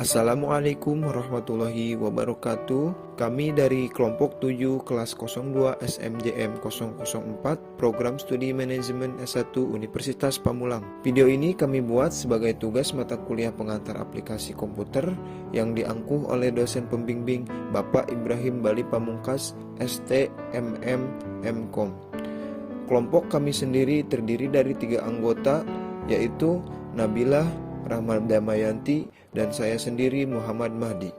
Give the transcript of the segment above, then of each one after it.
Assalamualaikum warahmatullahi wabarakatuh. Kami dari kelompok 7 kelas 02 SMJM 004 Program Studi Manajemen S1 Universitas Pamulang. Video ini kami buat sebagai tugas mata kuliah pengantar aplikasi komputer yang diangkuh oleh dosen pembimbing Bapak Ibrahim Bali Pamungkas STMM Mkom. Kelompok kami sendiri terdiri dari 3 anggota, yaitu Nabilah, Rahmat Damayanti, dan saya sendiri Muhammad Mahdi.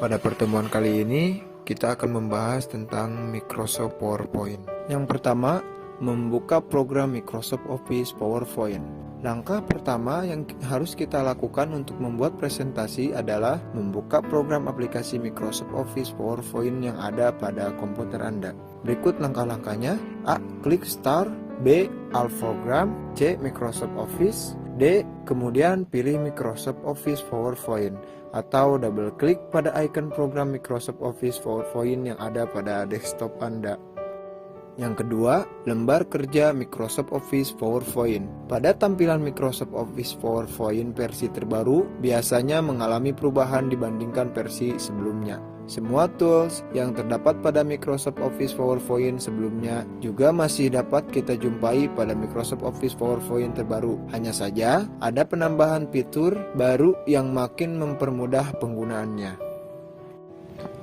Pada pertemuan kali ini kita akan membahas tentang Microsoft PowerPoint. Yang pertama, membuka program Microsoft Office PowerPoint. Langkah pertama yang harus kita lakukan untuk membuat presentasi adalah membuka program aplikasi Microsoft Office PowerPoint yang ada pada komputer Anda. Berikut langkah-langkahnya. A. Klik Start. B. All Program. C. Microsoft Office. D. Kemudian pilih Microsoft Office PowerPoint atau double klik pada icon program Microsoft Office PowerPoint yang ada pada desktop Anda. Yang kedua, lembar kerja Microsoft Office PowerPoint. Pada tampilan Microsoft Office PowerPoint versi terbaru biasanya mengalami perubahan dibandingkan versi sebelumnya. Semua tools yang terdapat pada Microsoft Office PowerPoint sebelumnya juga masih dapat kita jumpai pada Microsoft Office PowerPoint terbaru. Hanya saja, ada penambahan fitur baru yang makin mempermudah penggunaannya.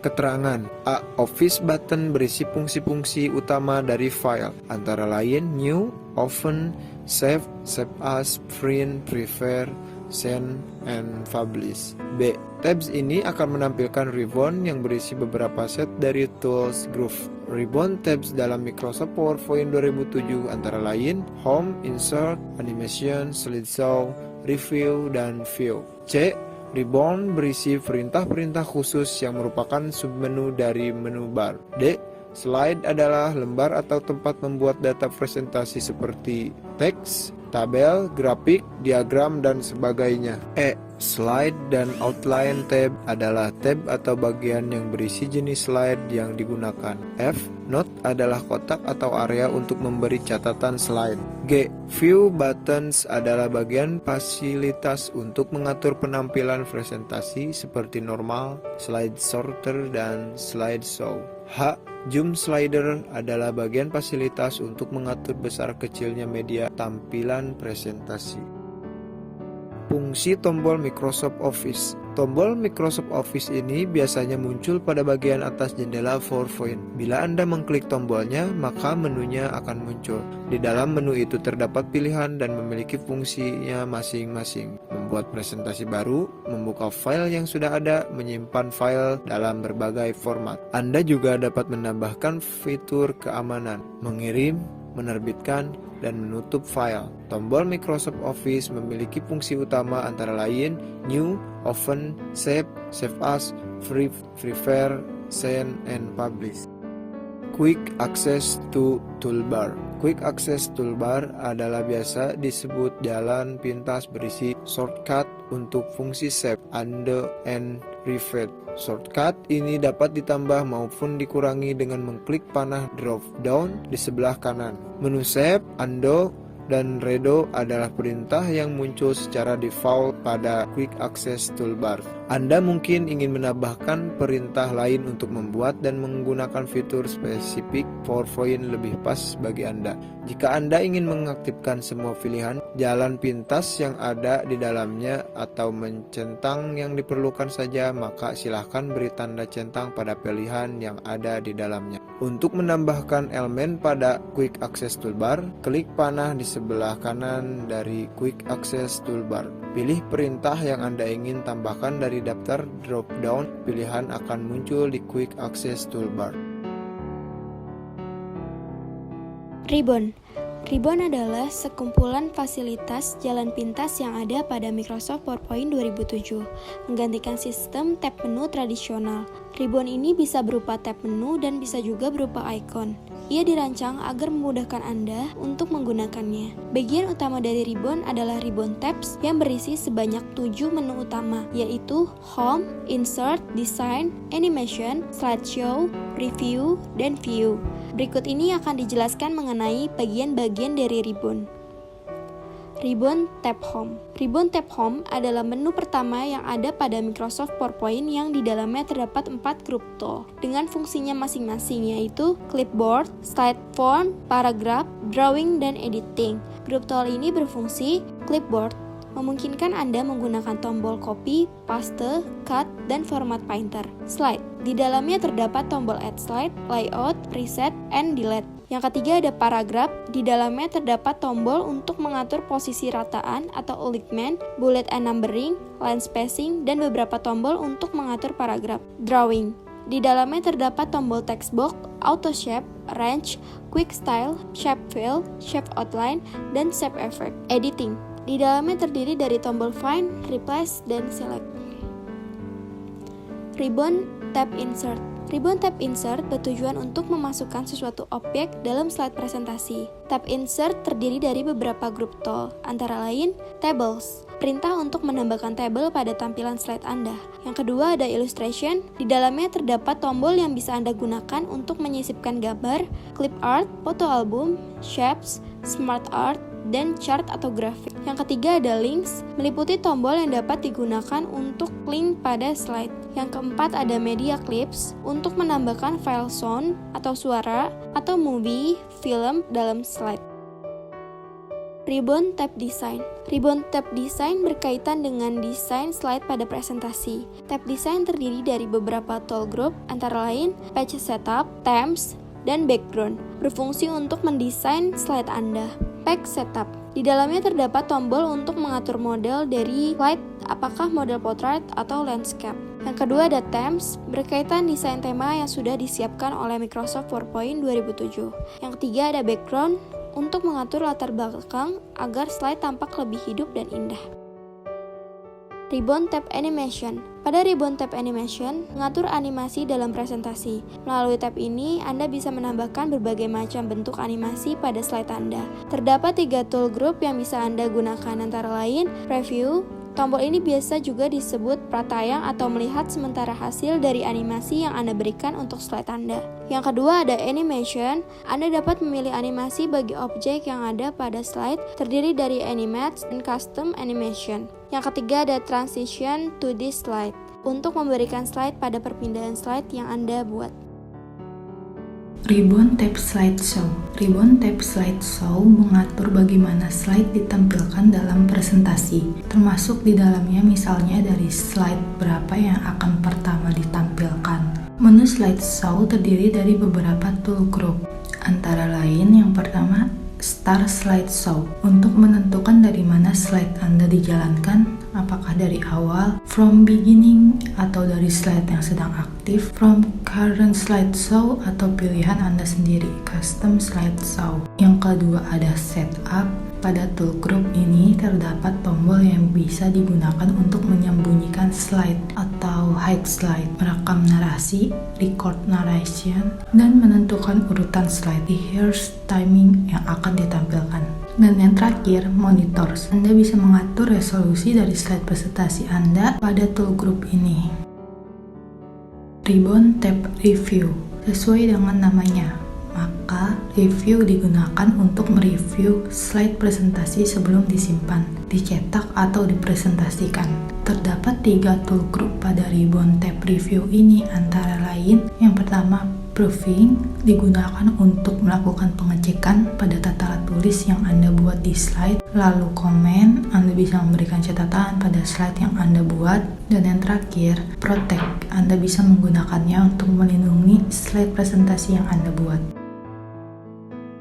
Keterangan. A. Office button berisi fungsi-fungsi utama dari file, antara lain New, Open, Save, Save As, Print, Prepare, Send, and Publish. B. Tabs ini akan menampilkan ribbon yang berisi beberapa set dari tools group. Ribbon tabs dalam Microsoft PowerPoint 2007 antara lain Home, Insert, Animation, Slideshow, Review, dan View. C. Ribbon berisi perintah-perintah khusus yang merupakan submenu dari menu bar. D. Slide adalah lembar atau tempat membuat data presentasi seperti teks, tabel, grafik, diagram, dan sebagainya. E. Slide dan Outline tab adalah tab atau bagian yang berisi jenis slide yang digunakan. F. Note adalah kotak atau area untuk memberi catatan slide. G. View buttons adalah bagian fasilitas untuk mengatur penampilan presentasi seperti normal, slide sorter, dan slideshow. H. Zoom slider adalah bagian fasilitas untuk mengatur besar kecilnya media tampilan presentasi. Fungsi tombol Microsoft Office. Tombol Microsoft Office ini biasanya muncul pada bagian atas jendela PowerPoint. Bila Anda mengklik tombolnya, maka menunya akan muncul. Di dalam menu itu terdapat pilihan dan memiliki fungsinya masing-masing. Membuat presentasi baru, membuka file yang sudah ada, menyimpan file dalam berbagai format. Anda juga dapat menambahkan fitur keamanan, mengirim, menerbitkan, dan menutup file. Tombol Microsoft Office memiliki fungsi utama antara lain New, Open, Save, Save As, Prepare, Send, and Publish. Quick Access to Toolbar. Quick Access Toolbar adalah biasa disebut jalan pintas berisi shortcut untuk fungsi Save, Undo, and Reset. Shortcut ini dapat ditambah maupun dikurangi dengan mengklik panah drop down di sebelah kanan. Menu Save, Undo, dan Redo adalah perintah yang muncul secara default pada Quick Access Toolbar. Anda mungkin ingin menambahkan perintah lain untuk membuat dan menggunakan fitur spesifik PowerPoint lebih pas bagi Anda. Jika Anda ingin mengaktifkan semua pilihan jalan pintas yang ada di dalamnya atau mencentang yang diperlukan saja, maka silahkan beri tanda centang pada pilihan yang ada di dalamnya. Untuk menambahkan elemen pada Quick Access Toolbar, klik panah di sebelah kanan dari Quick Access Toolbar. Pilih perintah yang Anda ingin tambahkan dari daftar drop-down, pilihan akan muncul di Quick Access Toolbar. Ribbon. Ribbon adalah sekumpulan fasilitas jalan pintas yang ada pada Microsoft PowerPoint 2007, menggantikan sistem tab menu tradisional. Ribbon ini bisa berupa tab menu dan bisa juga berupa icon. Ia dirancang agar memudahkan Anda untuk menggunakannya. Bagian utama dari ribbon adalah ribbon tabs yang berisi sebanyak 7 menu utama, yaitu Home, Insert, Design, Animation, Slideshow, Review, dan View. Berikut ini akan dijelaskan mengenai bagian-bagian dari ribbon. Ribbon Tab Home. Ribbon Tab Home adalah menu pertama yang ada pada Microsoft PowerPoint yang di dalamnya terdapat 4 grup tool dengan fungsinya masing-masing, yaitu clipboard, slide form, paragraph, drawing, dan editing. Grup tool ini berfungsi clipboard memungkinkan Anda menggunakan tombol copy, paste, cut, dan format painter. Slide. Di dalamnya terdapat tombol add slide, layout, reset, and delete. Yang ketiga ada paragraph. Di dalamnya terdapat tombol untuk mengatur posisi rataan atau alignment, bullet and numbering, line spacing, dan beberapa tombol untuk mengatur paragraph. Drawing. Di dalamnya terdapat tombol text box, auto shape, range, quick style, shape fill, shape outline, dan shape effect. Editing. Di dalamnya terdiri dari tombol find, replace, dan select. Ribbon Tab Insert. Ribbon Tab Insert bertujuan untuk memasukkan sesuatu objek dalam slide presentasi. Tab Insert terdiri dari beberapa grup tool, antara lain Tables, perintah untuk menambahkan tabel pada tampilan slide Anda. Yang kedua ada Illustration, di dalamnya terdapat tombol yang bisa Anda gunakan untuk menyisipkan gambar, clip art, foto album, shapes, smart art, dan chart atau grafik. Yang ketiga ada Links, meliputi tombol yang dapat digunakan untuk link pada slide. Yang keempat ada Media Clips, untuk menambahkan file sound atau suara atau movie, film dalam slide. Ribbon Tab Design. Ribbon Tab Design berkaitan dengan desain slide pada presentasi. Tab Design terdiri dari beberapa tool group, antara lain Page Setup, Themes, dan Background, berfungsi untuk mendesain slide Anda. Page Setup. Di dalamnya terdapat tombol untuk mengatur model dari slide, apakah model portrait atau landscape. Yang kedua ada Themes, berkaitan desain tema yang sudah disiapkan oleh Microsoft PowerPoint 2007. Yang ketiga ada Background, untuk mengatur latar belakang agar slide tampak lebih hidup dan indah. Ribbon Tab Animation. Pada Ribbon Tab Animation, mengatur animasi dalam presentasi. Melalui tab ini, Anda bisa menambahkan berbagai macam bentuk animasi pada slide Anda. Terdapat 3 tool group yang bisa Anda gunakan, antara lain Preview. Tombol ini biasa juga disebut pratayang atau melihat sementara hasil dari animasi yang Anda berikan untuk slide Anda. Yang kedua ada Animation. Anda dapat memilih animasi bagi objek yang ada pada slide, terdiri dari Animate dan Custom Animation. Yang ketiga ada Transition to this slide, untuk memberikan slide pada perpindahan slide yang Anda buat. Ribbon Tab Slideshow. Ribbon Tab Slideshow mengatur bagaimana slide ditampilkan dalam presentasi, termasuk di dalamnya misalnya dari slide berapa yang akan pertama ditampilkan. Menu Slideshow terdiri dari beberapa tool group, antara lain yang pertama Start Slideshow, untuk menentukan dari mana slide Anda dijalankan, apakah dari awal, from beginning, atau dari slide yang sedang aktif, from current slideshow, atau pilihan Anda sendiri, custom slideshow. Yang kedua ada setup. Pada tool group ini terdapat tombol yang bisa digunakan untuk menyembunyikan slide atau hide slide, merekam narasi, record narration, dan menentukan urutan slide, di here's timing yang akan ditampilkan. Dan yang terakhir, monitors. Anda bisa mengatur resolusi dari slide presentasi Anda pada tool group ini. Ribbon Tab Review. Sesuai dengan namanya, maka review digunakan untuk mereview slide presentasi sebelum disimpan, dicetak, atau dipresentasikan. Terdapat 3 tool group pada Ribbon Tab Review ini, antara lain yang pertama Proofing, digunakan untuk melakukan pengecekan pada tata tulis yang Anda buat di slide. Lalu Comment, Anda bisa memberikan catatan pada slide yang Anda buat. Dan yang terakhir, Protect, Anda bisa menggunakannya untuk melindungi slide presentasi yang Anda buat.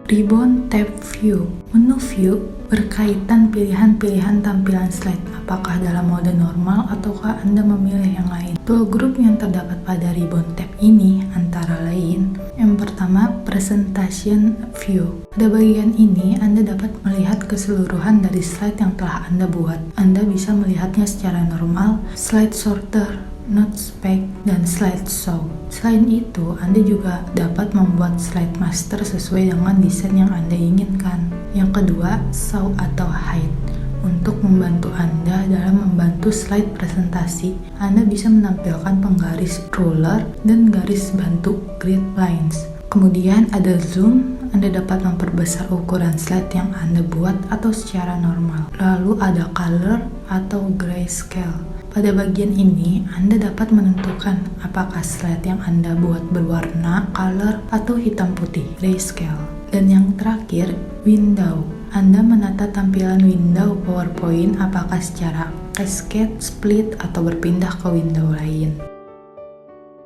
Ribbon Tab View. Menu View berkaitan pilihan-pilihan tampilan slide, apakah dalam mode normal ataukah Anda memilih yang lain. Tool group yang terdapat pada Ribbon Tab ini antara lain, yang pertama Presentation View. Pada bagian ini Anda dapat melihat keseluruhan dari slide yang telah Anda buat. Anda bisa melihatnya secara normal, slide sorter, note spec, dan slideshow. Selain itu, Anda juga dapat membuat slide master sesuai dengan desain yang Anda inginkan. Yang kedua, show atau hide. Untuk membantu Anda dalam membantu slide presentasi, Anda bisa menampilkan penggaris ruler dan garis bantu grid lines. Kemudian ada zoom. Anda dapat memperbesar ukuran slide yang Anda buat atau secara normal. Lalu ada color atau grayscale. Pada bagian ini, Anda dapat menentukan apakah slide yang Anda buat berwarna, color, atau hitam putih, grayscale. Dan yang terakhir, window. Anda menata tampilan window PowerPoint apakah secara cascade, split, atau berpindah ke window lain.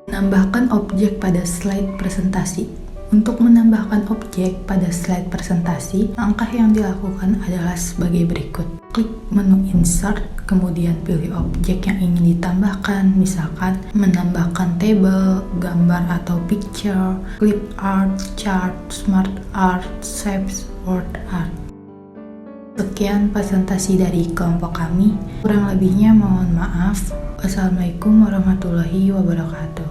Menambahkan objek pada slide presentasi. Untuk menambahkan objek pada slide presentasi, langkah yang dilakukan adalah sebagai berikut. Klik menu Insert, kemudian pilih objek yang ingin ditambahkan, misalkan menambahkan table, gambar atau picture, clip art, chart, smart art, shapes, word art. Sekian presentasi dari kelompok kami. Kurang lebihnya mohon maaf. Wassalamualaikum warahmatullahi wabarakatuh.